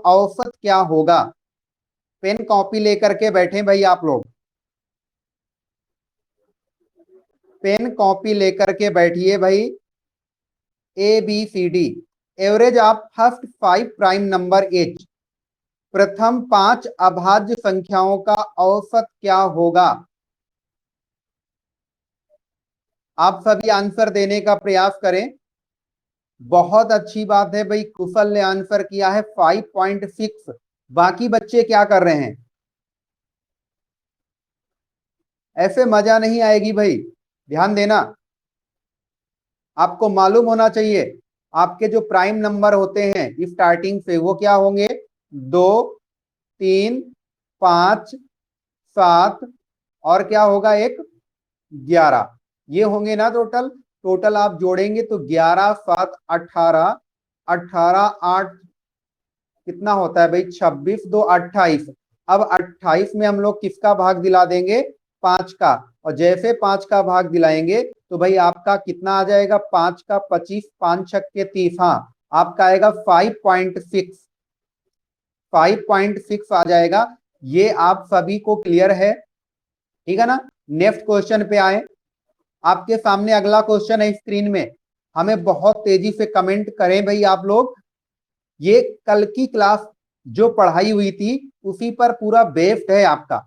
औसत क्या होगा? पेन कॉपी लेकर के बैठे भाई आप लोग, पेन कॉपी लेकर के बैठिए भाई। ABCD average of first 5 prime number is, प्रथम 5 अभाज्य संख्याओं का औसत क्या होगा? आप सभी आंसर देने का प्रयास करें। बहुत अच्छी बात है भाई, कुशल ने आंसर किया है 5.6। बाकी बच्चे क्या कर रहे हैं? ऐसे मजा नहीं आएगी भाई, ध्यान देना। आपको मालूम होना चाहिए आपके जो प्राइम नंबर होते हैं स्टार्टिंग से वो क्या होंगे? 2, 3, 5, 7 और क्या होगा? एक 11। ये होंगे ना टोटल। टोटल आप जोड़ेंगे तो 11, 7, 18, 18, 8 कितना होता है भाई? 26, 2, 28। अब 28 में हम लोग किसका भाग दिला देंगे? 5 का। और जैसे 5 का भाग दिलाएंगे तो भाई आपका कितना आ जाएगा? 5 का 25, 5 छक के 30। हाँ, आपका आएगा 5.6, 5.6 आ जाएगा। ये आप सभी को क्लियर है, ठीक है ना? नेक्स्ट क्वेश्चन पे आए। आपके सामने अगला क्वेश्चन है स्क्रीन में। हमें बहुत तेजी से कमेंट करें भाई आप लोग। ये कल की क्लास जो पढ़ाई हुई थी उसी पर पूरा बेस्ड है आपका।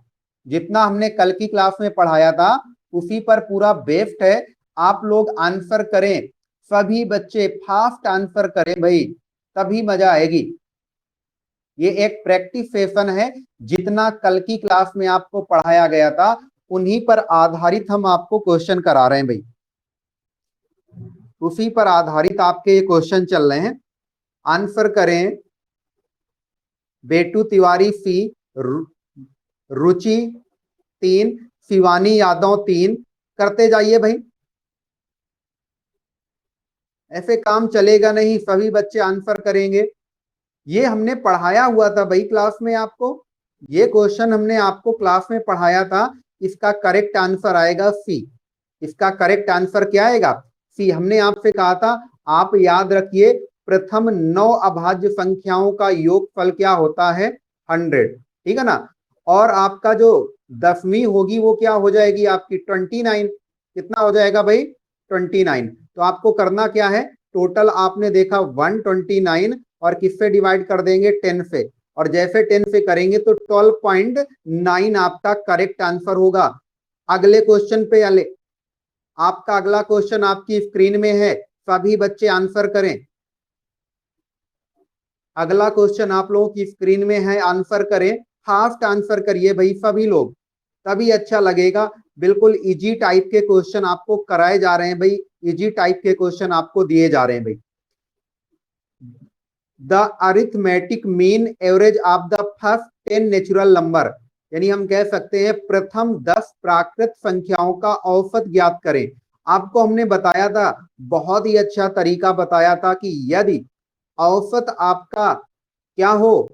जितना हमने कल की क्लास में पढ़ाया था उसी पर पूरा बेस्ड है। आप लोग आंसर करें, सभी बच्चे फास्ट आंसर करें भाई, तभी मजा आएगी। ये एक प्रैक्टिस सेशन है। जितना कल की क्लास में आपको पढ़ाया गया था उन्हीं पर आधारित हम आपको क्वेश्चन करा रहे हैं भाई, उसी पर आधारित आपके ये क्वेश्चन चल रहे हैं। आंसर करें। बेटू तिवारी सी, रुचि 3, शिवानी यादव 3। करते जाइए भाई, ऐसे काम चलेगा नहीं, सभी बच्चे आंसर करेंगे। ये हमने पढ़ाया हुआ था भाई क्लास में आपको, ये क्वेश्चन हमने आपको क्लास में पढ़ाया था। इसका करेक्ट आंसर आएगा सी। इसका करेक्ट आंसर क्या आएगा? सी। हमने आपसे कहा था आप याद रखिए प्रथम 9 अभाज्य संख्याओं का योगफल क्या होता है? 100, ठीक है ना? और आपका जो 10वीं होगी वो क्या हो जाएगी आपकी? 29। कितना हो जाएगा भाई? 29। तो आपको करना क्या है? टोटल आपने देखा 129 और किससे डिवाइड कर देंगे? 10 से। और जैसे 10 से करेंगे तो 12.9 आपका करेक्ट आंसर होगा। अगले क्वेश्चन पे आले। आपका अगला क्वेश्चन आपकी स्क्रीन में है, सभी बच्चे आंसर करें। अगला क्वेश्चन आप लोगों की स्क्रीन में है, आंसर करें, फास्ट आंसर करिए भाई सभी लोग, तभी अच्छा लगेगा। बिल्कुल इजी टाइप के क्वेश्चन आपको कराए जा रहे हैं भाई, इजी टाइप के क्वेश्चन आपको दिए जा रहे हैं भाई। The arithmetic mean average of the first 10 natural number, यानी हम कह सकते हैं प्रथम 10 प्राकृत संख्याओं का औसत ज्ञात करें। आपको हमने बताया था, बहुत ही अच्छा तरीका बताया था कि यदि औसत आपका क्या हो?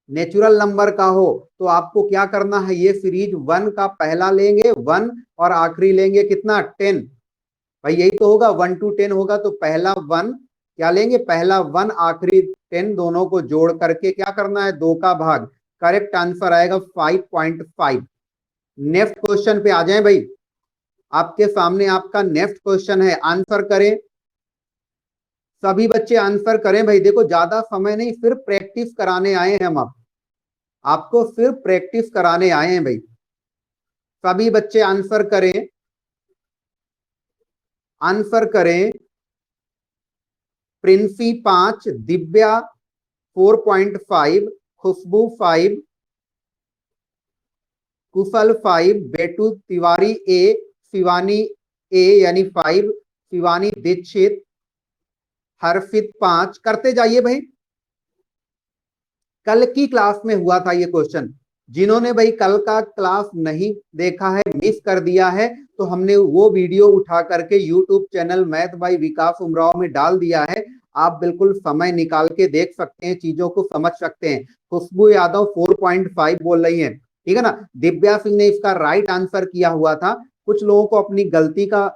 नेचुरल नंबर का हो, तो आपको क्या करना है? ये सीरीज 1 का पहला लेंगे 1 और आखिरी लेंगे कितना? 10। भाई यही तो होगा, 1 to 10 होगा तो पहला 1 क्या लेंगे? पहला 1 आखिरी 10, दोनों को जोड़ करके क्या करना है? 2 का भाग। करेक्ट आंसर आएगा 5.5। नेक्स्ट क्वेश्चन पे आ जाए भाई। आपके सामने आपका नेक्स्ट क्वेश्चन है, आंसर करें, सभी बच्चे आंसर करें भाई। देखो ज्यादा समय नहीं, सिर्फ प्रैक्टिस कराने आए हैं हम, आपको सिर्फ प्रैक्टिस कराने आए हैं भाई। सभी बच्चे आंसर करें, आंसर करें। प्रिंसी 5, दिव्या 4.5, खुशबू 5, कुशल 5, बेटू तिवारी ए, शिवानी ए यानी 5, शिवानी दीक्षित, हर्षित 5। करते जाइए भाई। कल की क्लास में हुआ था ये क्वेश्चन, जिन्होंने भाई कल का क्लास नहीं देखा है, मिस कर दिया है, तो हमने वो वीडियो उठा करके यूट्यूब चैनल मैथ बाय विकास उमराव में डाल दिया है। आप बिल्कुल समय निकाल के देख सकते हैं, चीजों को समझ सकते हैं। खुशबू यादव 4.5 बोल रही है, ठीक है ना? दिव्या सिंह ने इसका राइट आंसर किया हुआ था। कुछ लोगों को अपनी गलती का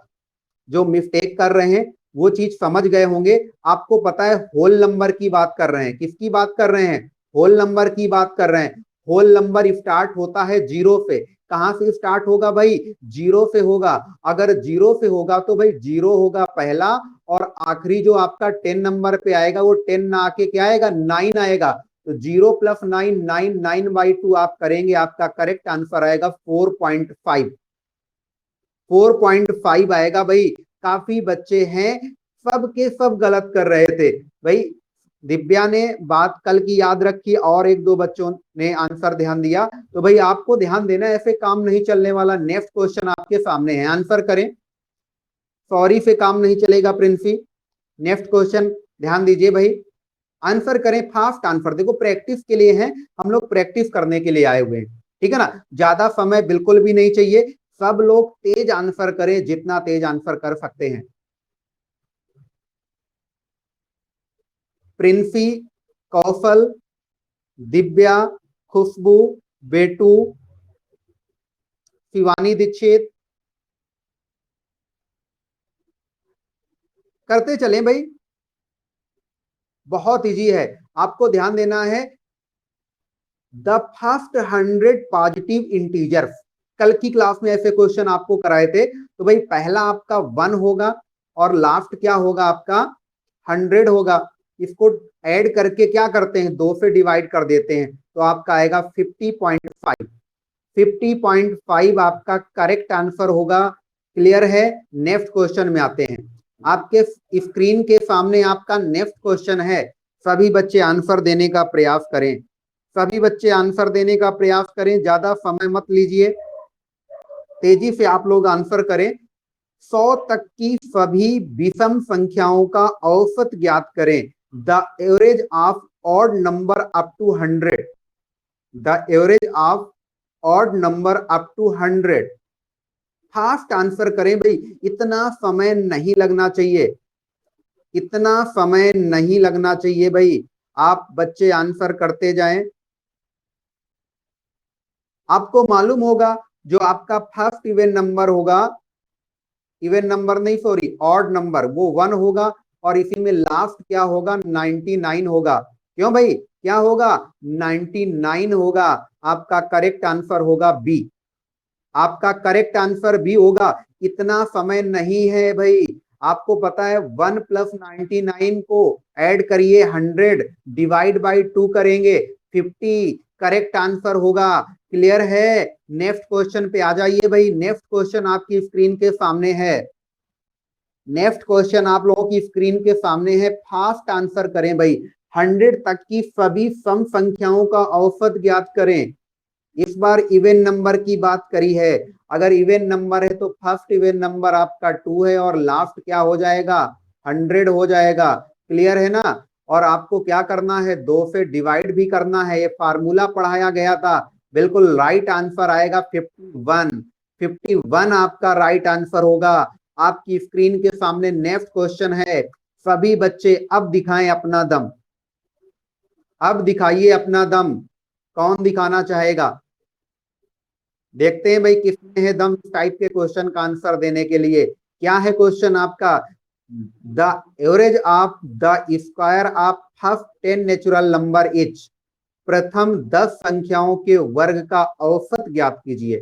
जो मिस्टेक कर रहे हैं वो चीज समझ गए होंगे। आपको पता है होल नंबर की बात कर रहे हैं, किसकी बात कर रहे हैं? होल नंबर की बात कर रहे हैं। होल नंबर स्टार्ट होता है जीरो से। कहां से स्टार्ट होगा भाई? जीरो से होगा। अगर जीरो से होगा तो भाई जीरो होगा पहला, और आखिरी जो आपका 10 नंबर पे आएगा वो 10 ना आके क्या आएगा? 9 आएगा। तो 0 + 9 9 9/2 आप करेंगे, आपका करेक्ट आंसर आएगा 4.5। 4.5 आएगा भाई। काफी बच्चे हैं, सब के सब गलत कर रहे थे भाई। दिव्या ने बात कल की याद रखी और एक दो बच्चों ने आंसर ध्यान दिया, तो भाई आपको ध्यान देना, ऐसे काम नहीं चलने वाला। नेक्स्ट क्वेश्चन आपके सामने है, आंसर करें। सॉरी से काम नहीं चलेगा प्रिंसी। नेक्स्ट क्वेश्चन ध्यान दीजिए भाई, आंसर करें, फास्ट आंसर। देखो प्रैक्टिस के लिए है, हम लोग प्रैक्टिस करने के लिए आए हुए हैं, ठीक है ना। ज्यादा समय बिल्कुल भी नहीं चाहिए, सब लोग तेज आंसर करें, जितना तेज आंसर कर सकते हैं। प्रिंसी, कौशल, दिव्या, खुशबू, बेटू, शिवानी दीक्षित, करते चलें भाई। बहुत इजी है, आपको ध्यान देना है। द फर्स्ट 100 पॉजिटिव इंटीजर्स, कल की क्लास में ऐसे क्वेश्चन आपको कराए थे। तो भाई पहला आपका 1 होगा और लास्ट क्या होगा आपका? 100 होगा। इसको ऐड करके क्या करते हैं? 2 से डिवाइड कर देते हैं, तो आपका आएगा 50.5। 50.5 आपका करेक्ट आंसर होगा। क्लियर है? नेक्स्ट क्वेश्चन में आते हैं। आपके स्क्रीन के सामने आपका नेक्स्ट क्वेश्चन है, सभी बच्चे आंसर देने का प्रयास करें। सभी बच्चे आंसर देने का प्रयास करें, ज्यादा समय मत लीजिए, तेजी से आप लोग आंसर करें। 100 तक की सभी विषम संख्याओं का औसत ज्ञात करें। The average of odd number up to 100। The average of odd number up to 100। Fast answer करें भाई, इतना समय नहीं लगना चाहिए, इतना समय नहीं लगना चाहिए भाई। आप बच्चे आंसर करते जाएं। आपको मालूम होगा जो आपका फर्स्ट इवन नंबर होगा, इवन नंबर नहीं सॉरी ऑड नंबर, वो 1 होगा, और इसी में लास्ट क्या होगा? 99 होगा। क्यों भाई? क्या होगा? 99 होगा। आपका करेक्ट आंसर होगा बी। आपका करेक्ट आंसर बी होगा। इतना समय नहीं है भाई। आपको पता है 1 + 99 को ऐड करिए 100, डिवाइड बाई 2 करेंगे 50, करेक्ट आंसर होगा। क्लियर है? नेक्स्ट क्वेश्चन पे आ जाइए भाई। नेक्स्ट क्वेश्चन आपकी स्क्रीन के सामने है। नेक्स्ट क्वेश्चन आप लोगों की स्क्रीन के सामने है, फास्ट आंसर करें भाई। 100 तक की सभी सम संख्याओं का औसत ज्ञात करें। इस बार इवन नंबर की बात करी है। अगर इवन नंबर है तो फर्स्ट इवन नंबर आपका 2 है और लास्ट क्या हो जाएगा? 100 हो जाएगा। क्लियर है ना? और आपको क्या करना है? 2 से डिवाइड भी करना है। ये फार्मूला पढ़ाया गया था। बिल्कुल राइट आंसर आएगा 51। 51 आपका राइट आंसर होगा। आपकी स्क्रीन के सामने नेक्स्ट क्वेश्चन है। सभी बच्चे अब दिखाएं अपना दम, अब दिखाइए अपना दम। कौन दिखाना चाहेगा? देखते हैं भाई किसमें है दम इस टाइप के क्वेश्चन का आंसर देने के लिए। क्या है क्वेश्चन आपका? The average of the square of first 10 natural number is, प्रथम 10 संख्याओं के वर्ग का औसत ज्ञात कीजिए।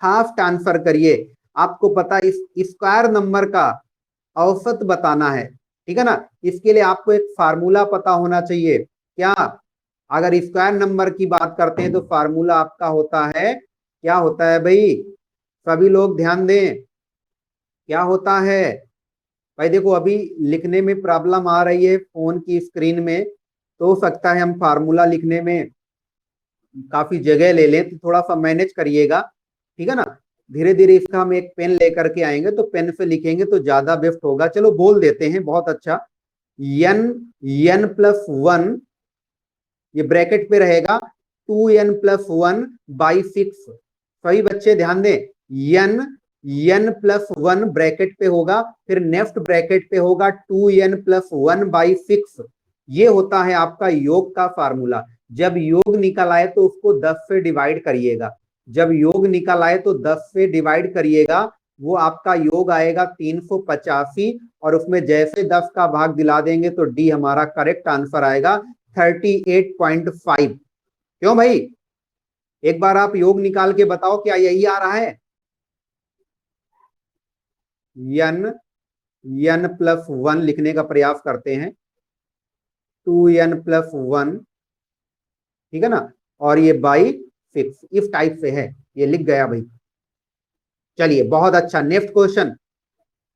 फास्ट आंसर करिए। आपको पता है इस स्क्वायर नंबर का औसत बताना है, ठीक है ना। इसके लिए आपको एक फार्मूला पता होना चाहिए। क्या? अगर स्क्वायर नंबर की बात करते हैं तो फार्मूला आपका होता है, क्या होता है भाई? सभी लोग ध्यान दें, क्या होता है भाई? देखो अभी लिखने में प्रॉब्लम आ रही है फोन की स्क्रीन में, तो हो सकता है हम फार्मूला लिखने में काफी जगह ले लें, तो थोड़ा सा मैनेज करिएगा, ठीक है ना। धीरे धीरे इसका हम एक पेन लेकर के आएंगे, तो पेन से लिखेंगे तो ज्यादा बेस्ट होगा। चलो बोल देते हैं, बहुत अच्छा। n n+1, ये ब्रैकेट पे रहेगा 2n+1/6। सभी बच्चे ध्यान दें, n+1 ब्रैकेट पे होगा, फिर नेक्स्ट ब्रैकेट पे होगा 2n+1/6। ये होता है आपका योग का फार्मूला। जब योग निकल आए तो उसको 10 से डिवाइड करिएगा। जब योग निकल आए तो 10 से डिवाइड करिएगा, वो आपका योग आएगा 385, और उसमें जैसे 10 का भाग दिला देंगे तो डी हमारा करेक्ट आंसर आएगा 38.5। क्यों भाई, एक बार आप योग निकाल के बताओ, क्या यही आ रहा है? n प्लस 1 लिखने का प्रयास करते हैं, 2n प्लस 1, ठीक है ना, और ये बाई 6, इस टाइप से है, ये लिख गया भाई। चलिए बहुत अच्छा, नेक्स्ट क्वेश्चन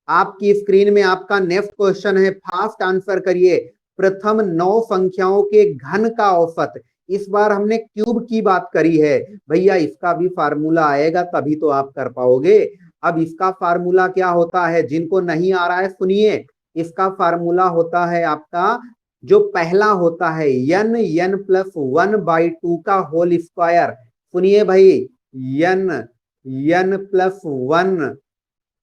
आपकी स्क्रीन में, आपका नेक्स्ट क्वेश्चन है, फास्ट आंसर करिए। प्रथम 9 संख्याओं के घन का औसत। इस बार हमने क्यूब की बात करी है भैया, इसका भी फार्मूला आएगा तभी तो आप कर पाओगे। अब इसका फार्मूला क्या होता है, जिनको नहीं आ रहा है सुनिए, इसका फार्मूला होता है आपका, जो पहला होता है n प्लस 1/2 का होल स्क्वायर। सुनिए भाई, n प्लस 1,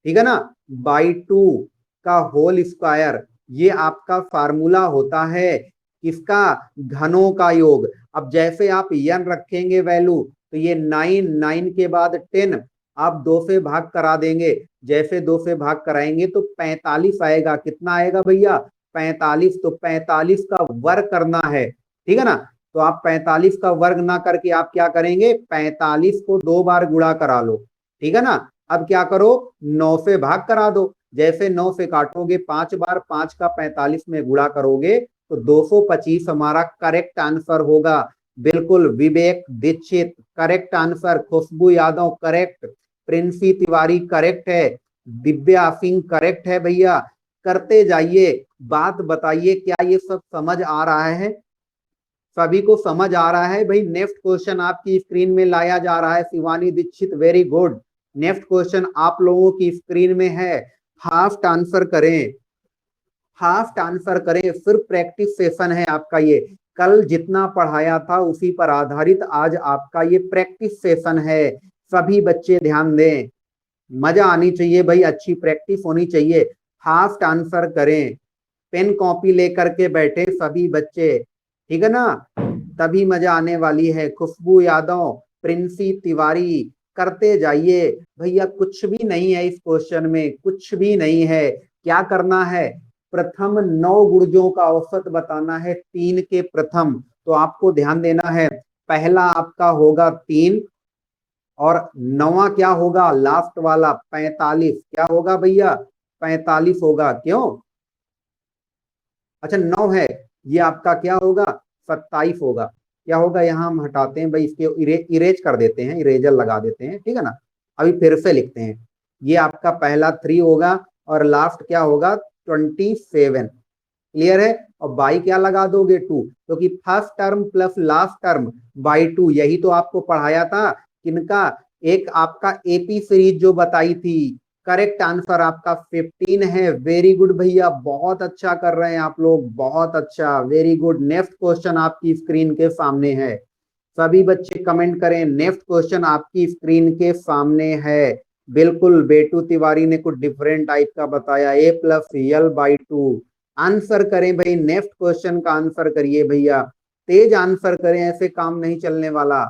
ठीक है ना, बाई 2 का होल स्क्वायर, ये आपका फार्मूला होता है किसका, घनों का योग। अब जैसे आप n रखेंगे वैल्यू, तो ये 9 के बाद 10, आप 2 से भाग करा देंगे, जैसे 2 से भाग कराएंगे तो 45 आएगा। कितना आएगा भैया, 45। तो 45 का वर्ग करना है, ठीक है ना, तो आप 45 का वर्ग ना करके आप क्या करेंगे, 45 को 2 बार गुणा करा लो, ठीक है ना। अब क्या करो, 9 से भाग करा दो, जैसे 9 से काटोगे 5 बार, 5 का 45 में गुणा करोगे तो 225 हमारा करेक्ट आंसर होगा। बिल्कुल, विवेक दीक्षित करेक्ट आंसर, खुशबू यादव करेक्ट, प्रिंसी तिवारी करेक्ट है, दिव्या सिंह करेक्ट है भैया। करते जाइए, बात बताइए, क्या ये सब समझ आ रहा है? सभी को समझ आ रहा है भाई? नेक्स्ट क्वेश्चन आपकी स्क्रीन में लाया जा रहा है, Shivani Dikshit very good. Next question आप लोगों की स्क्रीन में है, फास्ट आंसर करें, फास्ट आंसर करें। सिर्फ प्रैक्टिस सेशन है आपका ये, कल जितना पढ़ाया था उसी पर आधारित आज आपका ये प्रैक्टिस सेशन है। सभी बच्चे ध्यान दें, मजा आनी चाहिए भाई, अच्छी प्रैक्टिस होनी चाहिए। फास्ट आंसर करें, पेन कॉपी लेकर के बैठे सभी बच्चे, ठीक है ना, तभी मजा आने वाली है। खुशबू यादव, प्रिंसी तिवारी, करते जाइए भैया। कुछ भी नहीं है इस क्वेश्चन में, कुछ भी नहीं है। क्या करना है, प्रथम 9 गुणजों का औसत बताना है, 3 के प्रथम। तो आपको ध्यान देना है, पहला आपका होगा 3, और 9वां क्या होगा, लास्ट वाला 45। क्या होगा भैया, 45 होगा। क्यों, अच्छा 9 है, ये आपका क्या होगा, 27 होगा। क्या होगा, यहाँ हम हटाते हैं भाई, इसके इरेज कर देते हैं, इरेजर लगा देते हैं, ठीक है ना। अभी फिर से लिखते हैं, ये आपका पहला 3 होगा और लास्ट क्या होगा, 27। क्लियर है, और बाई क्या लगा दोगे, 2, क्योंकि first term plus last term by 2, यही तो आपको पढ़ाया था। किनका, एक आपका एपी सीरीज जो बताई थी। करेक्ट आंसर आपका 15 है। वेरी गुड भैया, बहुत अच्छा कर रहे हैं आप लोग, बहुत अच्छा, वेरी गुड। नेक्स्ट क्वेश्चन आपकी स्क्रीन के सामने है, सभी बच्चे कमेंट करें, नेक्स्ट क्वेश्चन आपकी स्क्रीन के सामने है। बिल्कुल, बेटू तिवारी ने कुछ डिफरेंट टाइप का बताया, a plus L by 2। Answer करें भाई, नेक्स्ट क्वेश्चन का आंसर करिए भैया, तेज आंसर करें, ऐसे काम नहीं चलने वाला।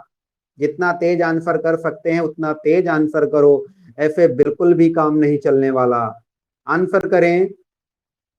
जितना तेज आंसर कर सकते हैं उतना तेज आंसर करो, ऐसे बिल्कुल भी काम नहीं चलने वाला। आंसर करें,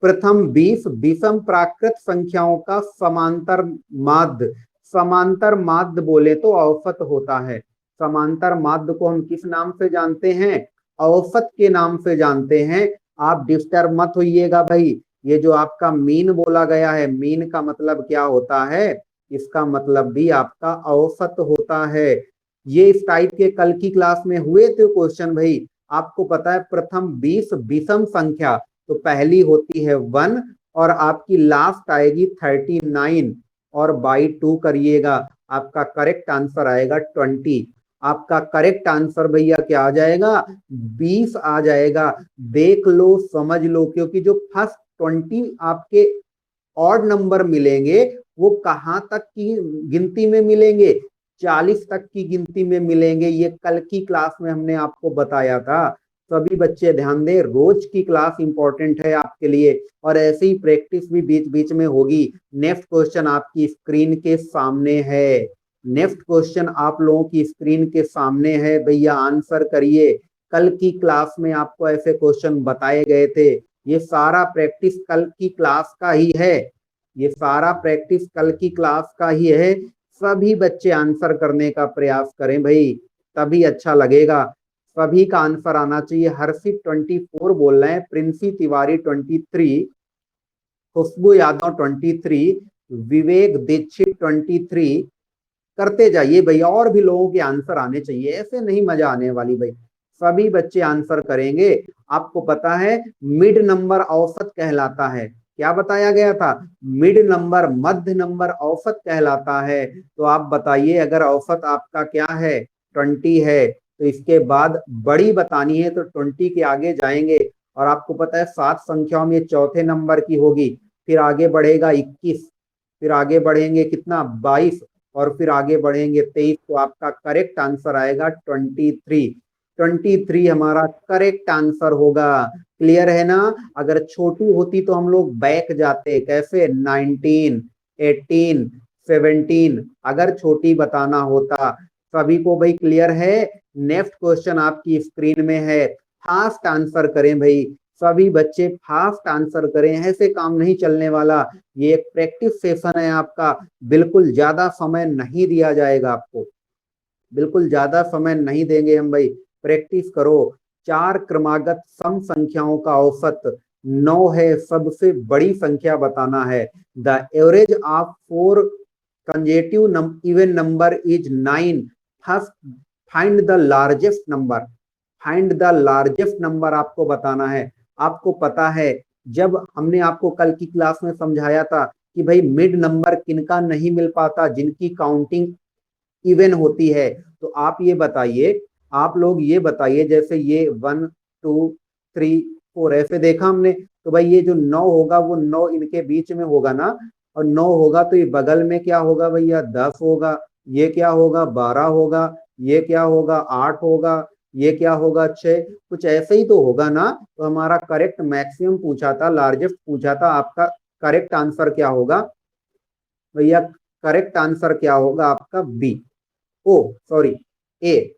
प्रथम 20 विषम प्राकृत संख्याओं का समांतर माध्य। समांतर माध्य बोले तो औसत होता है। समांतर माध्य को हम किस नाम से जानते हैं, औसत के नाम से जानते हैं। आप डिस्टर्ब मत होइएगा भाई, ये जो आपका मीन बोला गया है, मीन का मतलब क्या होता है, इसका मतलब भी आपका औसत होता है। ये इस टाइप के कल की क्लास में हुए थे क्वेश्चन भाई। आपको पता है, प्रथम 20 विषम संख्या, तो पहली होती है 1 और आपकी लास्ट आएगी 39, और बाई 2 करिएगा, आपका करेक्ट आंसर आएगा 20। आपका करेक्ट आंसर भैया क्या आ जाएगा, 20 आ जाएगा। देख लो, समझ लो, क्योंकि जो फर्स्ट 20 आपके ऑड नंबर मिलेंगे वो कहां तक की गिनती में मिलेंगे, 40 तक की गिनती में मिलेंगे। ये कल की क्लास में हमने आपको बताया था। सभी बच्चे ध्यान दें, रोज की क्लास इंपॉर्टेंट है आपके लिए, और ऐसे ही प्रैक्टिस भी बीच बीच में होगी। नेक्स्ट क्वेश्चन आपकी स्क्रीन के सामने है, नेक्स्ट क्वेश्चन आप लोगों की स्क्रीन के सामने है भैया, आंसर करिए। कल की क्लास में आपको ऐसे क्वेश्चन बताए गए थे, ये सारा प्रैक्टिस कल की क्लास का ही है। ये सारा प्रैक्टिस कल की क्लास का ही है। सभी बच्चे आंसर करने का प्रयास करें भाई, तभी अच्छा लगेगा। सभी का आंसर आना चाहिए। हर्षित 24 बोल रहे हैं, प्रिंसी तिवारी 23, खुशबू यादव 23, विवेक दीक्षित 23। करते जाइए भैया, और भी लोगों के आंसर आने चाहिए, ऐसे नहीं मजा आने वाली भाई। सभी बच्चे आंसर करेंगे। आपको पता है मिड नंबर औसत कहलाता है, क्या बताया गया था? मिड नंबर, मध्य नंबर औसत कहलाता है। तो आप बताइए, अगर औसत आपका क्या है, 20 है, तो इसके बाद बड़ी बतानी है तो 20 के आगे जाएंगे। और आपको पता है 7 संख्याओं में चौथे नंबर की होगी, फिर आगे बढ़ेगा 21, फिर आगे बढ़ेंगे कितना, 22, और फिर आगे बढ़ेंगे 23। तो आपका करेक्ट आंसर आएगा 23। 23 हमारा करेक्ट आंसर होगा। क्लियर है ना? अगर छोटी होती तो हम लोग बैक जाते, कैसे, 19, 18, 17, अगर छोटी बताना होता। सभी को भाई क्लियर है? नेक्स्ट क्वेश्चन आपकी स्क्रीन में है, फास्ट आंसर करें भाई। सभी बच्चे फास्ट आंसर करें, ऐसे काम नहीं चलने वाला। ये एक प्रैक्टिस सेशन है आपका, बिल्कुल ज्यादा समय नहीं दिया जाएगा आपको, बिल्कुल ज्यादा समय नहीं देंगे हम भाई। प्रैक्टिस करो। 4 क्रमागत सम संख्याओं का औसत 9 है, सबसे बड़ी संख्या बताना है। The average of 4 कंजेटिव even number is 9। First find the largest number. Find the largest number आपको बताना है। आपको पता है, जब हमने आपको कल की क्लास में समझाया था कि भाई मिड नंबर किनका नहीं मिल पाता, जिनकी काउंटिंग इवन होती है। तो आप ये बताइए, आप लोग ये बताइए, जैसे ये 1, 2, 3, 4 ऐसे देखा हमने, तो भाई ये जो 9 होगा वो 9 इनके बीच में होगा ना, और 9 होगा तो ये बगल में क्या होगा भैया, 10 होगा। ये क्या होगा, 12 होगा। ये क्या होगा, 8 होगा। ये क्या होगा, 6। कुछ ऐसे ही तो होगा ना। तो हमारा करेक्ट मैक्सिमम पूछा था, लार्जेस्ट पूछा था, आपका करेक्ट आंसर क्या होगा भैया? करेक्ट आंसर क्या होगा आपका? बी, ओ सॉरी, ए,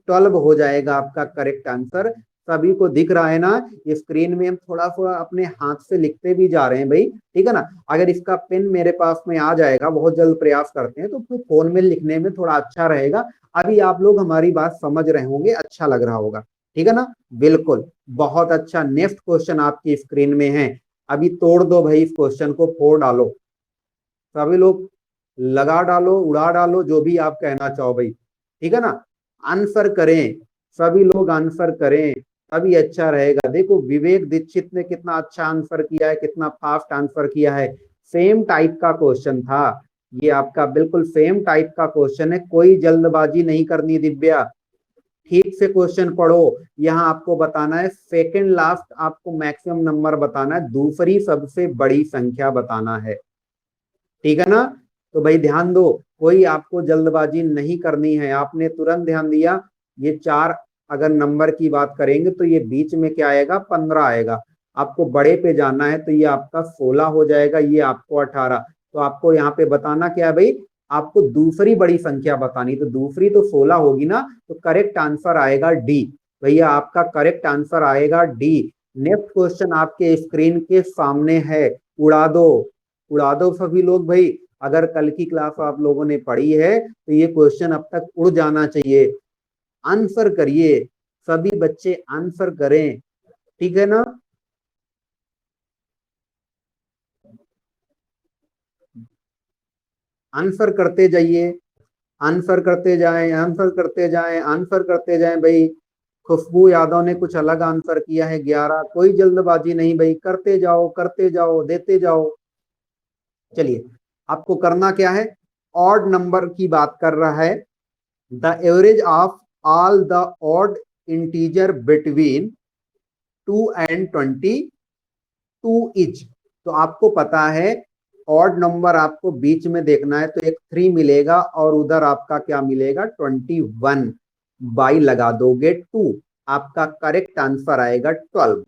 12 हो जाएगा आपका करेक्ट आंसर। सभी को दिख रहा है ना? स्क्रीन में हम थोड़ा थोड़ा अपने हाथ से लिखते भी जा रहे हैं भाई, ठीक है ना? अगर इसका पेन मेरे पास में आ जाएगा, बहुत जल्द प्रयास करते हैं, तो फिर फोन में लिखने में थोड़ा अच्छा रहेगा। अभी आप लोग हमारी बात समझ रहे होंगे, अच्छा लग रहा होगा, ठीक है ना? बिल्कुल, बहुत अच्छा। नेक्स्ट क्वेश्चन आपकी स्क्रीन में है। अभी तोड़ दो भाई, इस क्वेश्चन को फोड़ डालो। सभी लोग लगा डालो, उड़ा डालो, जो भी आप कहना चाहो भाई, ठीक है ना? आंसर करें, सभी लोग आंसर करें, तभी अच्छा रहेगा। देखो विवेक दीक्षित ने कितना अच्छा आंसर किया है, कितना फास्ट आंसर किया है। सेम टाइप का क्वेश्चन था ये आपका, बिल्कुल सेम टाइप का क्वेश्चन है। कोई जल्दबाजी नहीं करनी दिव्या, ठीक से क्वेश्चन पढ़ो। यहाँ आपको बताना है सेकंड लास्ट, आपको मैक्सिमम नंबर बताना है, दूसरी सबसे बड़ी संख्या बताना है, ठीक है ना? तो भाई ध्यान दो, कोई आपको जल्दबाजी नहीं करनी है। आपने तुरंत ध्यान दिया, ये 4 अगर नंबर की बात करेंगे तो ये बीच में क्या आएगा, 15 आएगा। आपको बड़े पे जाना है तो ये आपका 16 हो जाएगा, ये आपको 18। तो आपको यहाँ पे बताना क्या है भाई, आपको दूसरी बड़ी संख्या बतानी। तो दूसरी तो 16 होगी ना, तो करेक्ट आंसर आएगा डी। भैया आपका करेक्ट आंसर आएगा डी। नेक्स्ट क्वेश्चन आपके स्क्रीन के सामने है, उड़ा दो, उड़ा दो सभी लोग भाई। अगर कल की क्लास आप लोगों ने पढ़ी है तो ये क्वेश्चन अब तक उड़ जाना चाहिए। आंसर करिए, सभी बच्चे आंसर करें, ठीक है ना? आंसर करते जाइए, आंसर करते जाएं, आंसर करते जाएं, आंसर करते जाएं भाई। खुशबू यादव ने कुछ अलग आंसर किया है, 11। कोई जल्दबाजी नहीं भाई, करते जाओ, करते जाओ, देते जाओ। चलिए, आपको करना क्या है, ऑड नंबर की बात कर रहा है। The average of all the odd integer between 2 and 22 is. तो आपको पता है ऑड नंबर आपको बीच में देखना है, तो एक 3 मिलेगा और उधर आपका क्या मिलेगा, 21। बाई लगा दोगे 2, आपका करेक्ट आंसर आएगा 12।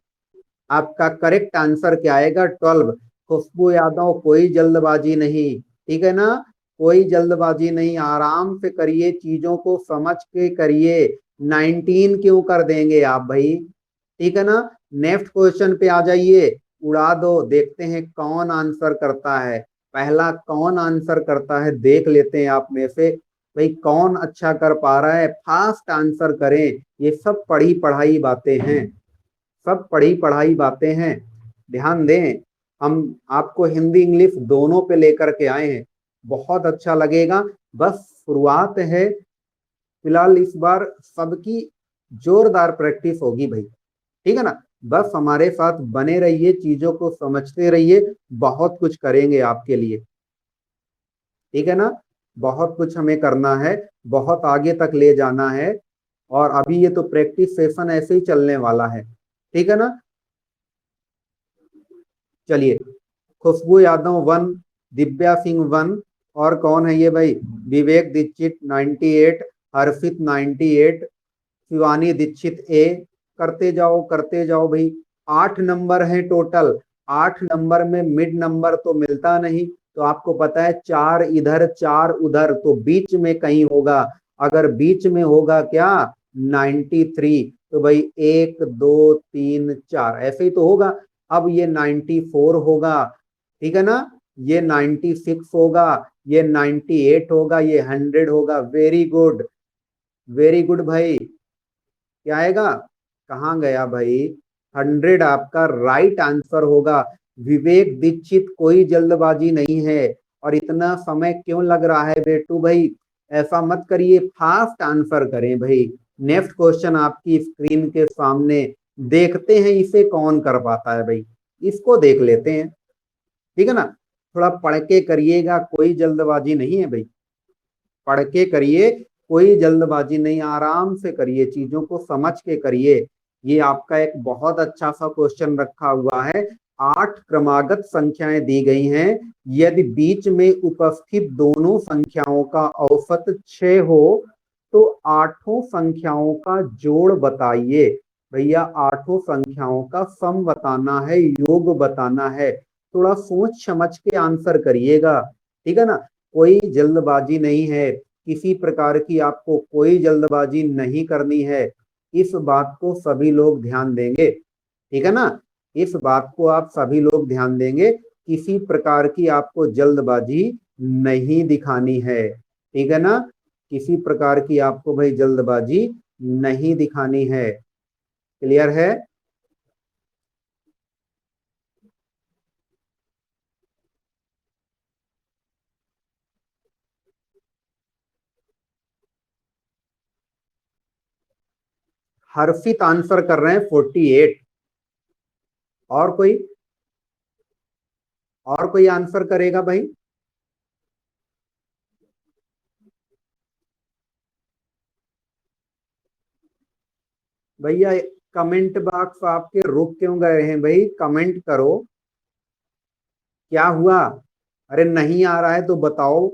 आपका करेक्ट आंसर क्या आएगा, 12। खुशबू यादव कोई जल्दबाजी नहीं, ठीक है ना? कोई जल्दबाजी नहीं, आराम से करिए, चीजों को समझ के करिए। 19 क्यों कर देंगे आप भाई, ठीक है ना? नेक्स्ट क्वेश्चन पे आ जाइए। उड़ा दो, देखते हैं कौन आंसर करता है। पहला कौन आंसर करता है देख लेते हैं आप में से, भाई कौन अच्छा कर पा रहा है, फास्ट आंसर करें। ये सब पढ़ी पढ़ाई बातें हैं, सब पढ़ी पढ़ाई बातें हैं। ध्यान दें, हम आपको हिंदी इंग्लिश दोनों पे लेकर के आए हैं, बहुत अच्छा लगेगा। बस शुरुआत है, फिलहाल इस बार सबकी जोरदार प्रैक्टिस होगी भाई, ठीक है ना। बस हमारे साथ बने रहिए, चीजों को समझते रहिए, बहुत कुछ करेंगे आपके लिए, ठीक है ना। बहुत कुछ हमें करना है, बहुत आगे तक ले जाना है। और अभी ये तो प्रैक्टिस सेशन ऐसे ही चलने वाला है, ठीक है ना। चलिए, खुशबू यादव 1, दिव्या सिंह 1, और कौन है ये भाई, विवेक दीक्षित 98, हर्षित 98, शिवानी दीक्षित ए। करते जाओ भाई। 8 नंबर है टोटल, 8 नंबर में मिड नंबर तो मिलता नहीं, तो आपको पता है 4 इधर 4 उधर, तो बीच में कहीं होगा। अगर बीच में होगा क्या, 93, तो भाई 1 2 3 4 ऐसे ही तो होगा। अब ये 94 होगा, ठीक है ना, ये 96 होगा, ये 98 होगा, ये 100 होगा। वेरी गुड, वेरी गुड भाई। क्या आएगा, कहाँ गया भाई, 100 आपका राइट आंसर होगा। विवेक दीक्षित, कोई जल्दबाजी नहीं है। और इतना समय क्यों लग रहा है बेटू भाई, ऐसा मत करिए, फास्ट आंसर करें भाई। नेक्स्ट क्वेश्चन आपकी स्क्रीन के सामने, देखते हैं इसे कौन कर पाता है भाई, इसको देख लेते हैं, ठीक है ना। थोड़ा पढ़ के करिएगा, कोई जल्दबाजी नहीं है भाई, पढ़ के करिए, कोई जल्दबाजी नहीं, आराम से करिए, चीजों को समझ के करिए। ये आपका एक बहुत अच्छा सा क्वेश्चन रखा हुआ है। 8 क्रमागत संख्याएं दी गई हैं, यदि बीच में उपस्थित दोनों संख्याओं का औसत 6 हो तो आठों संख्याओं का जोड़ बताइए। भैया आठों संख्याओं का सम बताना है, योग बताना है। थोड़ा सोच समझ के आंसर करिएगा, ठीक है ना। कोई जल्दबाजी नहीं है, किसी प्रकार की आपको कोई जल्दबाजी नहीं करनी है। इस बात को सभी लोग ध्यान देंगे, ठीक है ना। इस बात को आप सभी लोग ध्यान देंगे, किसी प्रकार की आपको जल्दबाजी नहीं दिखानी है, ठीक है ना। किसी प्रकार की आपको भाई जल्दबाजी नहीं दिखानी है। क्लियर है। हर्षित आंसर कर रहे हैं 48। और कोई, और कोई आंसर करेगा भाई। भैया कमेंट बॉक्स आपके रुक क्यों गए हैं भाई, कमेंट करो, क्या हुआ। अरे नहीं आ रहा है तो बताओ,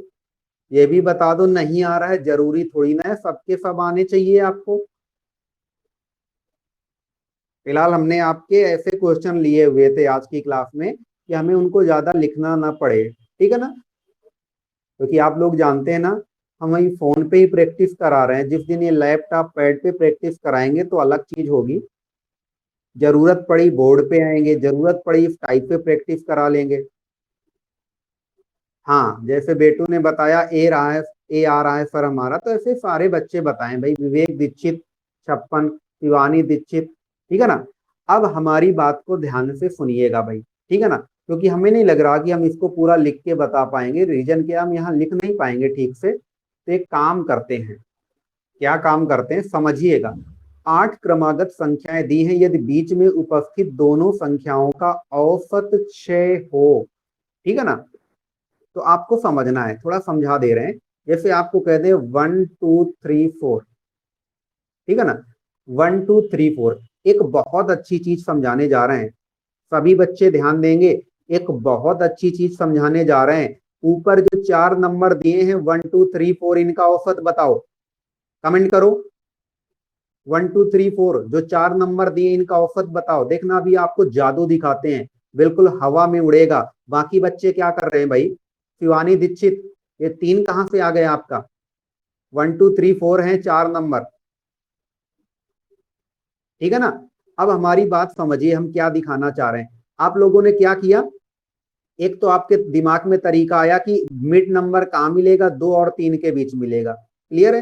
ये भी बता दो नहीं आ रहा है, जरूरी थोड़ी ना है सबके सब आने चाहिए आपको। फिलहाल हमने आपके ऐसे क्वेश्चन लिए हुए थे आज की क्लास में कि हमें उनको ज्यादा लिखना ना पड़े, ठीक है ना। क्योंकि आप लोग जानते हैं ना, हम वही फोन पे ही प्रैक्टिस करा रहे हैं, जिस दिन ये लैपटॉप पैड पे प्रैक्टिस कराएंगे तो अलग चीज होगी। जरूरत पड़ी बोर्ड पे आएंगे, जरूरत पड़ी इस टाइप पे प्रैक्टिस करा लेंगे। हाँ, जैसे बेटू ने बताया ए रहा है, ए आ रहा है सर हमारा, तो ऐसे सारे बच्चे बताएं भाई, विवेक दीक्षित 56, शिवानी दीक्षित, ठीक है ना। अब हमारी बात को ध्यान से सुनिएगा भाई, ठीक है ना, क्योंकि हमें नहीं लग रहा कि हम इसको पूरा लिख के बता पाएंगे, रीजन के हम यहाँ लिख नहीं पाएंगे ठीक से। तो एक काम करते हैं, क्या काम करते हैं समझिएगा। 8 क्रमागत संख्याएं दी हैं, यदि बीच में उपस्थित दोनों संख्याओं का औसत 6 हो, ठीक है ना। तो आपको समझना है, थोड़ा समझा दे रहे हैं। जैसे आपको कह दे 1 2 3 4, ठीक है ना, 1 2 3 4, एक बहुत अच्छी चीज समझाने जा रहे हैं, सभी बच्चे ध्यान देंगे। एक बहुत अच्छी चीज समझाने जा रहे हैं। ऊपर जो 4 नंबर दिए हैं 1 2 3 4, इनका औसत बताओ, कमेंट करो। 1 2 3 4 जो 4 नंबर दिए इनका औसत बताओ। देखना अभी आपको जादू दिखाते हैं, बिल्कुल हवा में उड़ेगा। बाकी बच्चे क्या कर रहे हैं भाई, शिवानी दीक्षित, ये 3 कहां से आ गए आपका, 1 2 3 4 है 4 नंबर, ठीक है ना। अब हमारी बात समझिए, हम क्या दिखाना चाह रहे हैं। आप लोगों ने क्या किया, एक तो आपके दिमाग में तरीका आया कि मिड नंबर कहाँ मिलेगा, 2 और 3 के बीच मिलेगा। क्लियर है,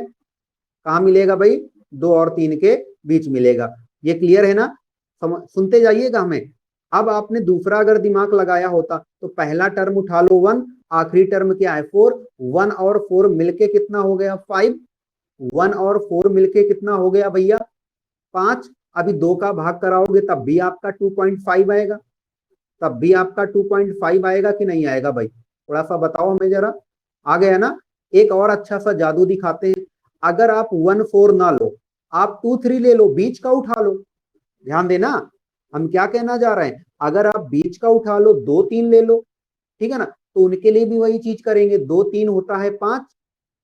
कहाँ मिलेगा भाई, 2 और 3 के बीच मिलेगा। ये क्लियर है ना, सुनते जाइएगा हमें। अब आपने दूसरा अगर दिमाग लगाया होता तो पहला टर्म उठा लो 1, आखिरी टर्म क्या है 4, 1 और 4 मिलके कितना हो गया 5, 1 और 4 मिलके कितना हो गया भैया 5। अभी 2 का भाग कराओगे तब भी आपका 2.5 आएगा, तब भी आपका 2.5 आएगा कि नहीं आएगा भाई, थोड़ा सा बताओ हमें जरा। आ गया ना। एक और अच्छा सा जादू दिखाते हैं, अगर आप 1 4 ना लो, आप 2 3 ले लो, बीच का उठा लो। ध्यान देना, हम क्या कहना जा रहे हैं, अगर आप बीच का उठा लो 2 3 ले लो, ठीक है ना, तो उनके लिए भी वही चीज करेंगे। 2 3 होता है 5,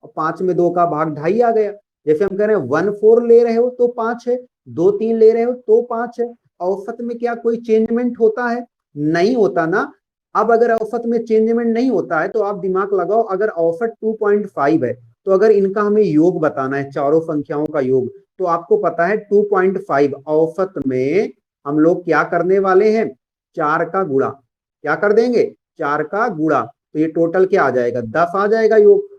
और 5 में 2 का भाग 2.5 आ गया। जैसे हम कह रहे हैं 1 4 ले रहे हो तो 5 है, 2 3 ले रहे हो तो 5 है। औसत में क्या कोई चेंजमेंट होता है, नहीं होता ना। अब अगर औसत में चेंजमेंट नहीं होता है तो आप दिमाग लगाओ, अगर औसत 2.5 है तो अगर इनका हमें योग बताना है, चारों संख्याओं का योग, तो आपको पता है 2.5 औसत में हम लोग क्या करने वाले हैं, 4 का गुणा। क्या कर देंगे, 4 का गुणा, तो ये टोटल क्या आ जाएगा 10 आ जाएगा, योग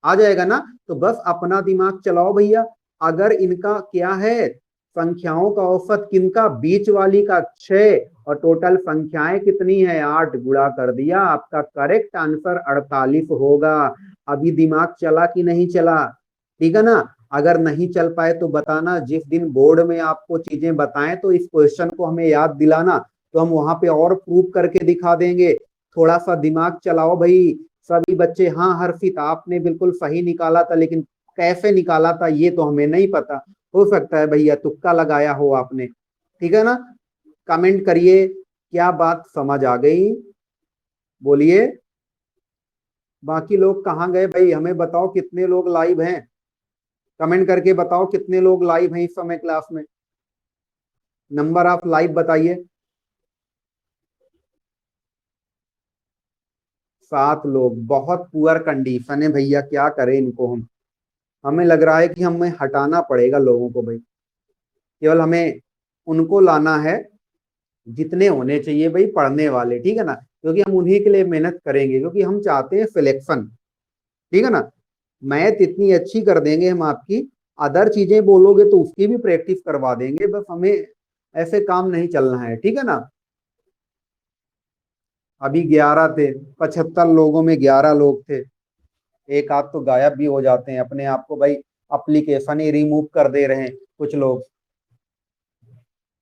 आ जाएगा ना। तो बस अपना दिमाग चलाओ भैया, अगर इनका क्या है, संख्याओं का औसत किनका, बीच वाली का 6, और टोटल संख्याएं कितनी है 8, गुणा कर दिया, आपका करेक्ट आंसर 48 होगा। अभी दिमाग चला कि नहीं चला, ठीक है ना। अगर नहीं चल पाए तो बताना, जिस दिन बोर्ड में आपको चीजें बताएं तो इस क्वेश्चन को हमें याद दिलाना, तो हम वहां पे और प्रूव करके दिखा देंगे। थोड़ा सा दिमाग चलाओ भाई सभी बच्चे। हाँ हर्षित, आपने बिल्कुल सही निकाला था, लेकिन कैसे निकाला था ये तो हमें नहीं पता, हो सकता है भैया तुक्का लगाया हो आपने, ठीक है ना। कमेंट करिए, क्या बात समझ आ गई, बोलिए। बाकी लोग कहाँ गए भाई, हमें बताओ कितने लोग लाइव हैं, कमेंट करके बताओ कितने लोग लाइव हैं इस समय क्लास में, नंबर आप लाइव बताइए। 7 लोग, बहुत पुअर कंडीशन है भैया, क्या करें इनको हम। हमें लग रहा है कि हमें हटाना पड़ेगा लोगों को भाई, केवल हमें उनको लाना है जितने होने चाहिए भाई पढ़ने वाले, ठीक है ना, क्योंकि हम उन्हीं के लिए मेहनत करेंगे, क्योंकि हम चाहते हैं सिलेक्शन, ठीक है ना। मैथ इतनी अच्छी कर देंगे हम आपकी, अदर चीजें बोलोगे तो उसकी भी प्रैक्टिस करवा देंगे, बस हमें ऐसे काम नहीं चलना है, ठीक है ना। अभी 11 थे, 75 लोगों में 11 लोग थे, एक आध तो गायब भी हो जाते हैं अपने आप को भाई, एप्लीकेशन ही रिमूव कर दे रहे हैं कुछ लोग,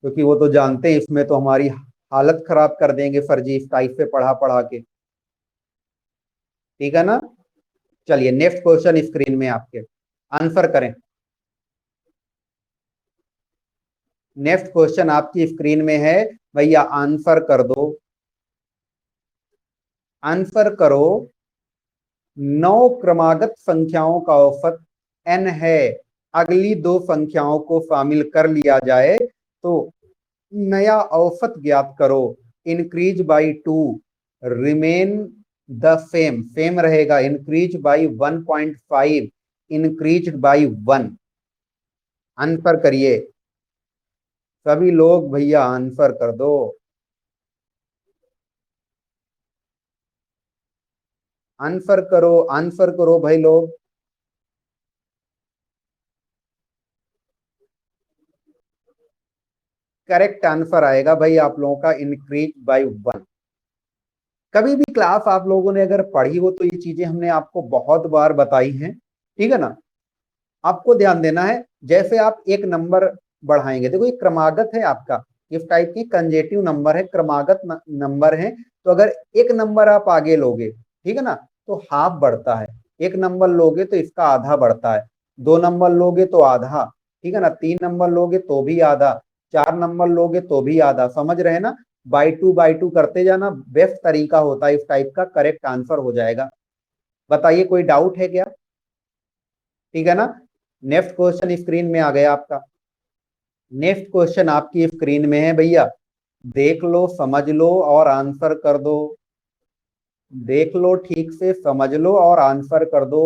क्योंकि वो तो जानते हैं इसमें तो हमारी हालत खराब कर देंगे फर्जी टाइप से पढ़ा पढ़ा के, ठीक है ना। चलिए नेक्स्ट क्वेश्चन स्क्रीन में आपके, आंसर करें। नेक्स्ट क्वेश्चन आपकी स्क्रीन में है भैया, आंसर कर दो, आंसर करो। 9 क्रमागत संख्याओं का औसत n है, अगली 2 संख्याओं को शामिल कर लिया जाए तो नया औसत ज्ञात करो। Increase by 2, remain the same, same रहेगा, increase by 1.5, increase by 1। Answer करिए सभी लोग भैया, आंसर कर दो। आंसर करो भाई लोग। करेक्ट आंसर आएगा भाई आप लोगों का, इंक्रीज बाई 1। कभी भी क्लास आप लोगों ने अगर पढ़ी हो तो ये चीजें हमने आपको बहुत बार बताई हैं, ठीक है ना। आपको ध्यान देना है, जैसे आप एक नंबर बढ़ाएंगे, देखो ये क्रमागत है आपका, इस टाइप की कंजेटिव नंबर है, क्रमागत नंबर है, तो अगर एक नंबर आप आगे लोगे, ठीक है ना, तो हाफ बढ़ता है, एक नंबर लोगे तो इसका आधा बढ़ता है, 2 नंबर लोगे तो आधा, ठीक है ना, 3 नंबर लोगे तो भी आधा, 4 नंबर लोगे तो भी आधा, समझ रहे हैं ना। बाई टू करते जाना बेस्ट तरीका होता है, इस टाइप का करेक्ट आंसर हो जाएगा। बताइए कोई डाउट है क्या, ठीक है ना। नेक्स्ट क्वेश्चन स्क्रीन में आ गया आपका, नेक्स्ट क्वेश्चन आपकी स्क्रीन में है भैया, देख लो समझ लो और आंसर कर दो, देख लो ठीक से समझ लो और आंसर कर दो।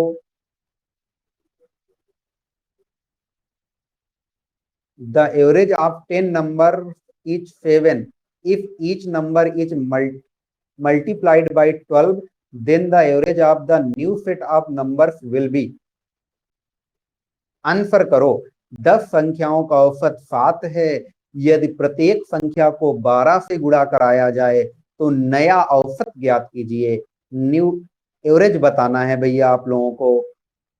The average of 10 number is 7, if each number is multiplied by 12, then the average of the new set of numbers will be। Answer करो। 10 संख्याओं का औसत 7 है। यदि प्रत्येक संख्या को 12 से गुणा कराया जाए तो नया औसत ज्ञात कीजिए। न्यू एवरेज बताना है भैया आप लोगों को,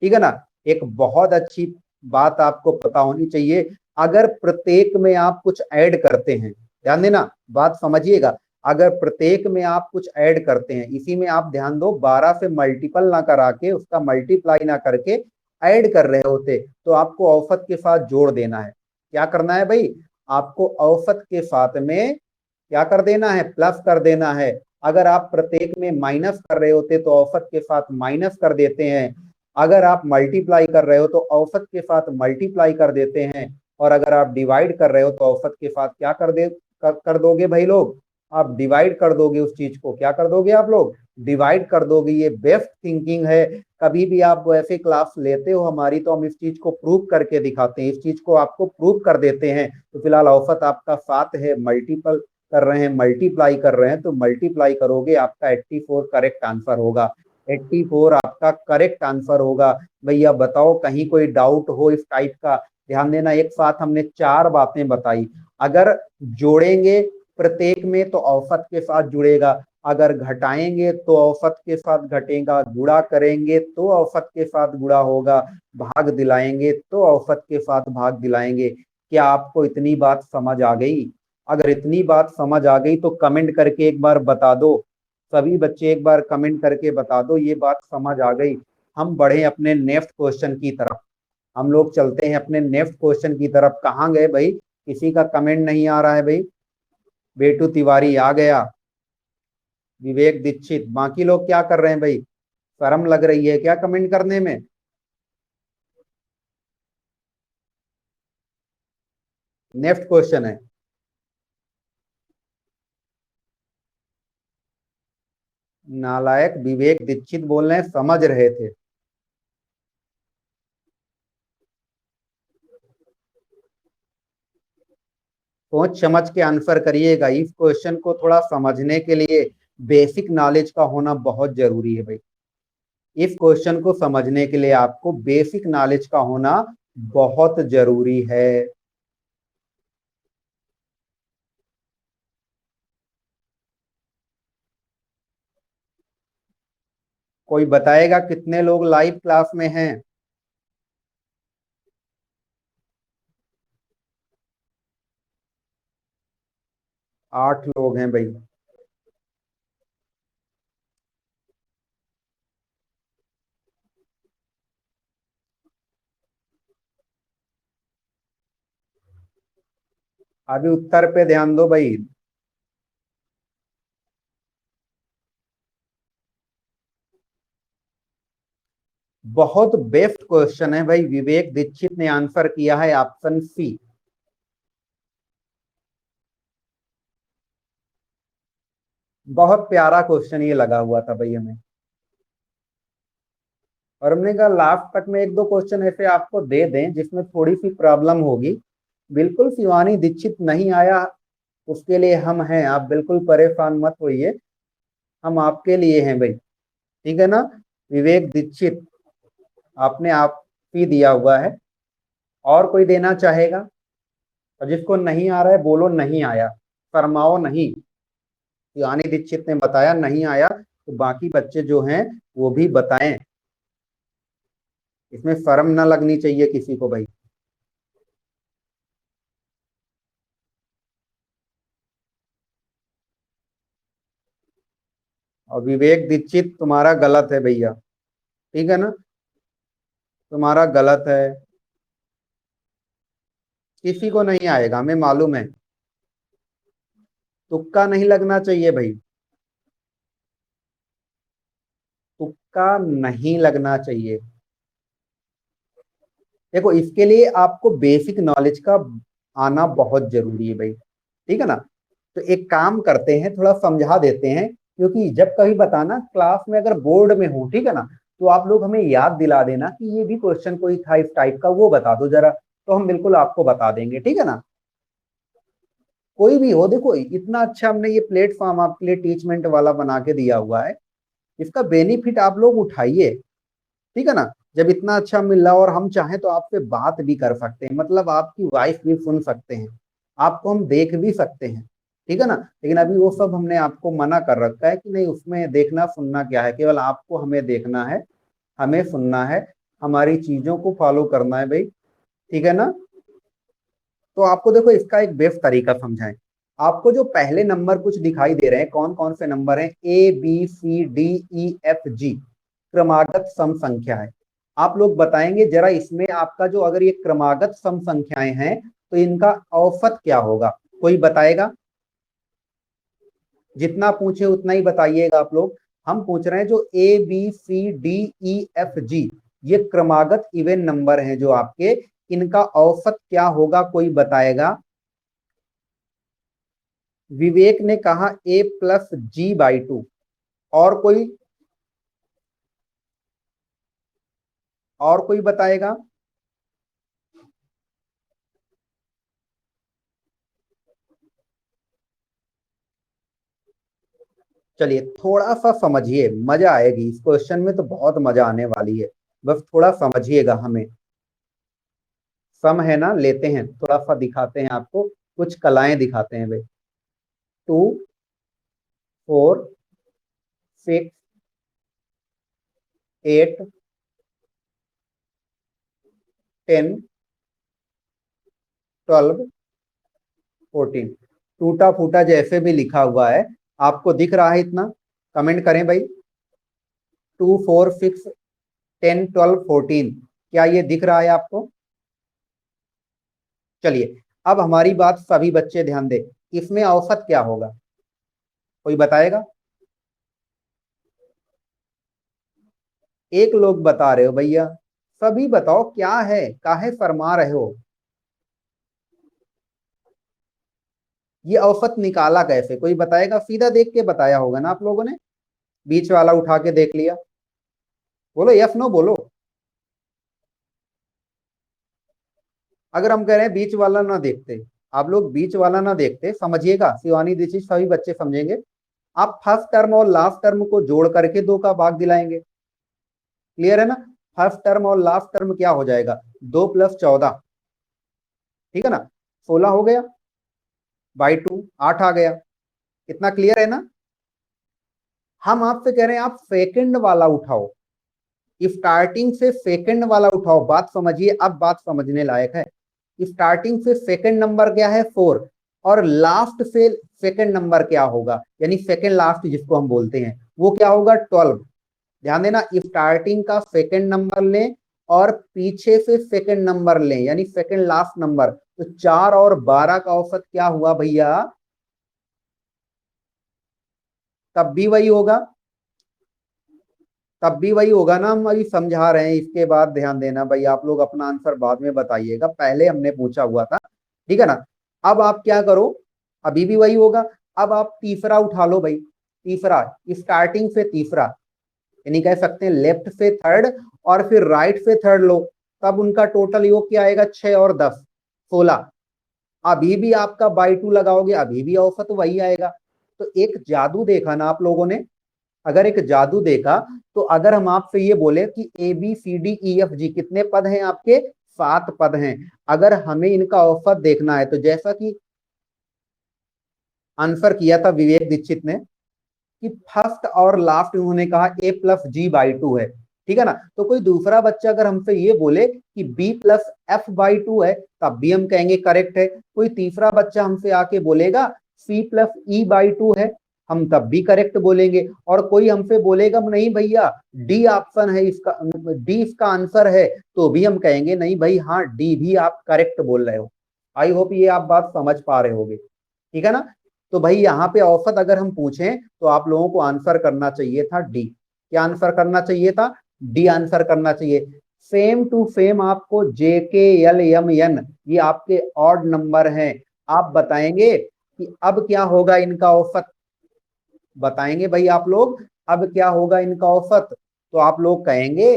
ठीक है ना। एक बहुत अच्छी बात आपको पता होनी चाहिए, अगर प्रत्येक में आप कुछ ऐड करते हैं, ध्यान देना, बात समझिएगा, अगर प्रत्येक में आप कुछ ऐड करते हैं, इसी में आप ध्यान दो, 12 से मल्टीपल ना करा के, उसका मल्टीप्लाई ना करके ऐड कर रहे होते तो आपको औसत के साथ जोड़ देना है। क्या करना है भाई, आपको औसत के साथ में क्या कर देना है, प्लस कर देना है। अगर आप प्रत्येक में माइनस कर रहे होते तो औसत के साथ माइनस कर देते हैं। अगर आप मल्टीप्लाई कर रहे हो तो औसत के साथ मल्टीप्लाई कर देते हैं। और अगर आप डिवाइड कर रहे हो तो औसत के साथ क्या कर दोगे भाई लोग, आप डिवाइड कर दोगे उस चीज को, क्या कर दोगे आप लोग, डिवाइड कर दोगे। ये बेस्ट थिंकिंग है। कभी भी आप ऐसे क्लास लेते हो हमारी तो हम इस चीज को प्रूव करके दिखाते हैं, इस चीज को आपको प्रूव कर देते हैं। तो फिलहाल औसत आपका 7 है, मल्टीपल कर रहे हैं, मल्टीप्लाई कर रहे हैं, तो मल्टीप्लाई करोगे आपका 84 करेक्ट आंसर होगा। 84 आपका करेक्ट आंसर होगा। भैया बताओ कहीं कोई डाउट हो इस टाइप का। ध्यान देना, एक साथ हमने 4 बातें बताई। अगर जोड़ेंगे प्रत्येक में तो औसत के साथ जुड़ेगा, अगर घटाएंगे तो औसत के साथ घटेगा, गुणा करेंगे तो औसत के साथ गुणा होगा, भाग दिलाएंगे तो औसत के साथ भाग दिलाएंगे। क्या आपको इतनी बात समझ आ गई? अगर इतनी बात समझ आ गई तो कमेंट करके एक बार बता दो, सभी बच्चे एक बार कमेंट करके बता दो ये बात समझ आ गई। हम बढ़े अपने नेक्स्ट क्वेश्चन की तरफ, हम लोग चलते हैं अपने नेक्स्ट क्वेश्चन की तरफ। कहाँ गए भाई, किसी का कमेंट नहीं आ रहा है भाई। बेटू तिवारी आ गया, विवेक दीक्षित, बाकी लोग क्या कर रहे हैं भाई, शर्म लग रही है क्या कमेंट करने में? नेक्स्ट क्वेश्चन है, नालायक विवेक दीक्षित बोल रहे हैं समझ रहे थे। सोच समझ के आंसर करिएगा, इस क्वेश्चन को थोड़ा समझने के लिए बेसिक नॉलेज का होना बहुत जरूरी है भाई। इस क्वेश्चन को समझने के लिए आपको बेसिक नॉलेज का होना बहुत जरूरी है। कोई बताएगा कितने लोग लाइव क्लास में हैं? 8 लोग हैं भाई। अभी उत्तर पे ध्यान दो भाई। बहुत बेस्ट क्वेश्चन है भाई, विवेक दीक्षित ने आंसर किया है ऑप्शन सी। बहुत प्यारा क्वेश्चन ये लगा हुआ था भाई हमें, और हमने कहा लास्ट तक में एक दो क्वेश्चन ऐसे आपको दे दें जिसमें थोड़ी सी प्रॉब्लम होगी। बिल्कुल शिवानी दीक्षित नहीं आया, उसके लिए हम हैं, आप बिल्कुल परेशान मत होइए, हम आपके लिए हैं भाई, ठीक है ना। विवेक दीक्षित आपने आप ही दिया हुआ है, और कोई देना चाहेगा? और जिसको नहीं आ रहा है बोलो नहीं आया, शर्माओ नहीं। शिवानी दीक्षित ने बताया नहीं आया, तो बाकी बच्चे जो हैं वो भी बताएं, इसमें शर्म ना लगनी चाहिए किसी को भाई। और विवेक दीक्षित तुम्हारा गलत है भैया, ठीक है ना, तुम्हारा गलत है। किसी को नहीं आएगा हमें मालूम है, तुक्का नहीं लगना चाहिए भाई, तुक्का नहीं लगना चाहिए। देखो इसके लिए आपको बेसिक नॉलेज का आना बहुत जरूरी है भाई, ठीक है ना। तो एक काम करते हैं, थोड़ा समझा देते हैं, क्योंकि जब कभी बताना क्लास में अगर बोर्ड में हो, ठीक है ना, तो आप लोग हमें याद दिला देना कि ये भी क्वेश्चन कोई था इस टाइप का, वो बता दो जरा, तो हम बिल्कुल आपको बता देंगे, ठीक है ना। कोई भी हो, देखो इतना अच्छा हमने ये प्लेटफॉर्म आपके लिए टीचमेंट वाला बना के दिया हुआ है, इसका बेनिफिट आप लोग उठाइए, ठीक है ना। जब इतना अच्छा मिल रहा और हम चाहें तो आपसे बात भी कर सकते हैं, मतलब आपकी वॉइस भी सुन सकते हैं, आपको हम देख भी सकते हैं, ठीक है ना। लेकिन अभी वो सब हमने आपको मना कर रखा है कि नहीं, उसमें देखना सुनना क्या है, केवल आपको हमें देखना है, हमें सुनना है, हमारी चीजों को फॉलो करना है भाई, ठीक है ना। तो आपको देखो इसका एक बेस्ट तरीका समझाएं। आपको जो पहले नंबर कुछ दिखाई दे रहे हैं, कौन कौन से नंबर हैं, ABCDEFG, क्रमागत सम संख्या है। आप लोग बताएंगे जरा, इसमें आपका जो अगर ये क्रमागत सम संख्याएं हैं तो इनका औसत क्या होगा, कोई बताएगा? जितना पूछे उतना ही बताइएगा आप लोग। हम पूछ रहे हैं जो ABCDEFG, ये क्रमागत इवन नंबर हैं जो आपके, इनका औसत क्या होगा, कोई बताएगा? विवेक ने कहा A+G/2। और कोई, और कोई बताएगा? चलिए थोड़ा सा समझिए, मजा आएगी इस क्वेश्चन में, तो बहुत मजा आने वाली है, बस थोड़ा समझिएगा हमें। सम है ना, लेते हैं थोड़ा सा, दिखाते हैं आपको, कुछ कलाएं दिखाते हैं भाई। 2 4 6 8 10 12 14। टूटा फूटा जैसे भी लिखा हुआ है, आपको दिख रहा है इतना? कमेंट करें भाई। 2 4 6 10 12 14, क्या ये दिख रहा है आपको? चलिए अब हमारी बात सभी बच्चे ध्यान दें, इसमें औसत क्या होगा, कोई बताएगा? एक लोग बता रहे हो भैया, सभी बताओ क्या है, काहे फरमा रहे हो? ये औसत निकाला कैसे, कोई बताएगा? सीधा देख के बताया होगा ना आप लोगों ने, बीच वाला उठा के देख लिया। बोलो यस नो बोलो। अगर हम कह रहे हैं बीच वाला ना देखते, आप लोग बीच वाला ना देखते, समझिएगा शिवानी दीक्षित सभी बच्चे समझेंगे, आप फर्स्ट टर्म और लास्ट टर्म को जोड़ करके 2 का भाग दिलाएंगे, क्लियर है ना। फर्स्ट टर्म और लास्ट टर्म क्या हो जाएगा, 2 + 14, ठीक है ना, 16 हो गया, बाई 2 8 आ गया, इतना क्लियर है ना। हम आपसे कह रहे हैं आप सेकंड वाला उठाओ, स्टार्टिंग से सेकंड वाला उठाओ, बात समझिए, अब बात समझने लायक है। स्टार्टिंग से सेकंड नंबर क्या है, 4, और लास्ट से सेकंड नंबर क्या होगा, यानी सेकंड लास्ट जिसको हम बोलते हैं, वो क्या होगा, 12। ध्यान देना, स्टार्टिंग का सेकंड नंबर लें और पीछे से सेकंड नंबर लें, यानी सेकंड लास्ट नंबर, तो 4 और 12 का औसत क्या हुआ भैया, तब भी वही होगा, तब भी वही होगा ना। हम अभी समझा रहे हैं, इसके बाद ध्यान देना भाई, आप लोग अपना आंसर बाद में बताइएगा, पहले हमने पूछा हुआ था, ठीक है ना। अब आप क्या करो, अभी भी वही होगा, अब आप तीसरा उठा लो भाई, तीसरा, स्टार्टिंग से तीसरा, यानी कह सकते हैं लेफ्ट से थर्ड और फिर राइट से थर्ड लो, तब उनका टोटल योग क्या आएगा, 6 और 10 16। अभी भी आपका बाई 2 लगाओगे, अभी भी औसत वही आएगा। तो एक जादू देखा ना आप लोगों ने, अगर एक जादू देखा, तो अगर हम आपसे ये बोले कि ABCDEFG कितने पद हैं आपके, 7 पद हैं, अगर हमें इनका औसत देखना है, तो जैसा कि आंसर किया था विवेक दीक्षित ने कि फर्स्ट और लास्ट उन्होंने कहा A+G/2 है, ठीक है ना। तो कोई दूसरा बच्चा अगर हमसे ये बोले कि B+F/2 है, तब भी हम कहेंगे करेक्ट है। कोई तीसरा बच्चा हमसे आके बोलेगा C+E/2 है, हम तब भी करेक्ट बोलेंगे। और कोई हमसे बोलेगा नहीं भैया डी ऑप्शन है इसका, डी इसका आंसर है, तो भी हम कहेंगे नहीं भाई, हाँ डी भी आप करेक्ट बोल रहे हो। आई होप ये आप बात समझ पा रहे होगे, ठीक है ना। तो भाई यहाँ पे औसत अगर हम पूछें तो आप लोगों को आंसर करना चाहिए था डी। क्या आंसर करना चाहिए था, डी आंसर करना चाहिए। सेम टू सेम आपको JKLMN, ये आपके ऑड नंबर हैं, आप बताएंगे कि अब क्या होगा इनका औसत, बताएंगे भाई आप लोग, अब क्या होगा इनका औसत, तो आप लोग कहेंगे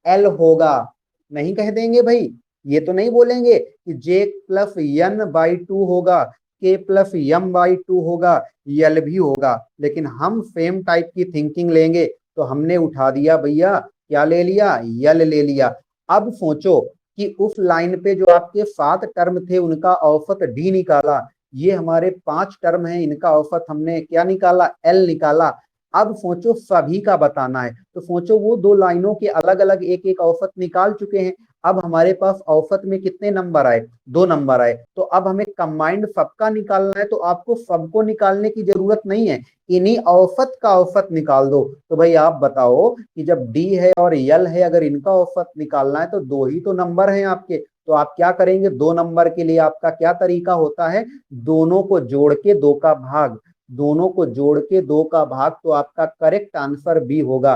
एल होगा, नहीं कह देंगे भाई, ये तो नहीं बोलेंगे कि J+N/2 होगा, k प्लस यम बाई 2 होगा, यल भी होगा, लेकिन हम सेम टाइप की थिंकिंग लेंगे तो हमने उठा दिया भैया, क्या ले लिया, यल ले लिया। अब सोचो कि उस लाइन पे जो आपके 7 टर्म थे उनका औसत डी निकाला, ये हमारे 5 टर्म है, इनका औसत हमने क्या निकाला, एल निकाला। अब सोचो सभी का बताना है, तो सोचो वो 2 लाइनों के अलग अलग एक एक औसत निकाल चुके हैं। अब हमारे पास औसत में कितने नंबर आए, 2 नंबर आए। तो अब हमें कंबाइंड सबका निकालना है, तो आपको सबको निकालने की जरूरत नहीं है, इन्हीं औसत का औसत निकाल दो। तो भाई आप बताओ कि जब डी है और यल है, अगर इनका औसत निकालना है तो 2 ही तो नंबर हैं आपके, तो आप क्या करेंगे, 2 नंबर के लिए आपका क्या तरीका होता है, दोनों को जोड़ के 2 का भाग, दोनों को जोड़ के 2 का भाग, तो आपका करेक्ट आंसर बी होगा।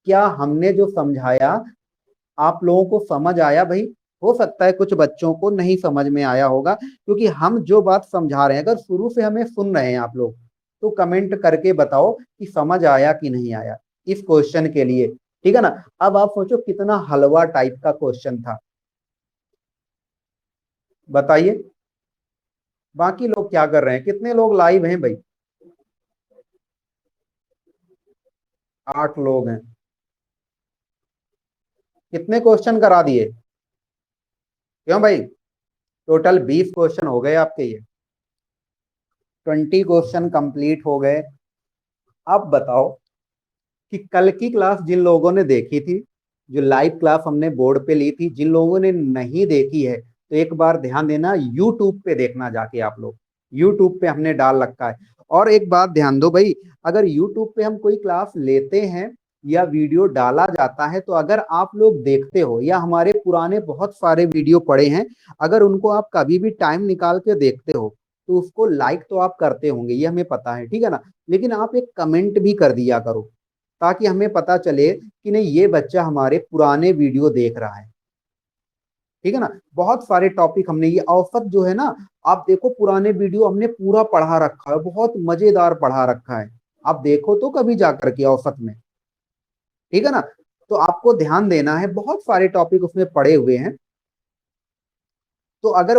क्या हमने जो समझाया आप लोगों को समझ आया भाई? हो सकता है कुछ बच्चों को नहीं समझ में आया होगा, क्योंकि हम जो बात समझा रहे हैं, अगर शुरू से हमें सुन रहे हैं आप लोग, तो कमेंट करके बताओ कि समझ आया कि नहीं आया इस क्वेश्चन के लिए, ठीक है ना। अब आप सोचो कितना हलवा टाइप का क्वेश्चन था, बताइए बाकी लोग क्या कर रहे हैं, कितने लोग लाइव हैं भाई? 8 लोग हैं। कितने क्वेश्चन करा दिए, क्यों भाई? टोटल 20 क्वेश्चन हो गए आपके, ये 20 क्वेश्चन कंप्लीट हो गए। अब बताओ कि कल की क्लास जिन लोगों ने देखी थी, जो लाइव क्लास हमने बोर्ड पे ली थी, जिन लोगों ने नहीं देखी है तो एक बार ध्यान देना, यूट्यूब पे देखना जाके आप लोग, यूट्यूब पे हमने डाल रखा है। और एक बात ध्यान दो भाई, अगर यूट्यूब पे हम कोई क्लास लेते हैं या वीडियो डाला जाता है, तो अगर आप लोग देखते हो या हमारे पुराने बहुत सारे वीडियो पड़े हैं, अगर उनको आप कभी भी टाइम निकाल के देखते हो तो उसको लाइक तो आप करते होंगे, ये हमें पता है, ठीक है ना। लेकिन आप एक कमेंट भी कर दिया करो, ताकि हमें पता चले कि नहीं ये बच्चा हमारे पुराने वीडियो देख रहा है, ठीक है ना। बहुत सारे टॉपिक हमने, ये औसत जो है ना, आप देखो पुराने वीडियो हमने पूरा पढ़ा रखा है, बहुत मजेदार पढ़ा रखा है, आप देखो तो कभी जाकर के औसत में, ठीक है ना। तो आपको ध्यान देना है, बहुत सारे टॉपिक उसमें पड़े हुए हैं, तो अगर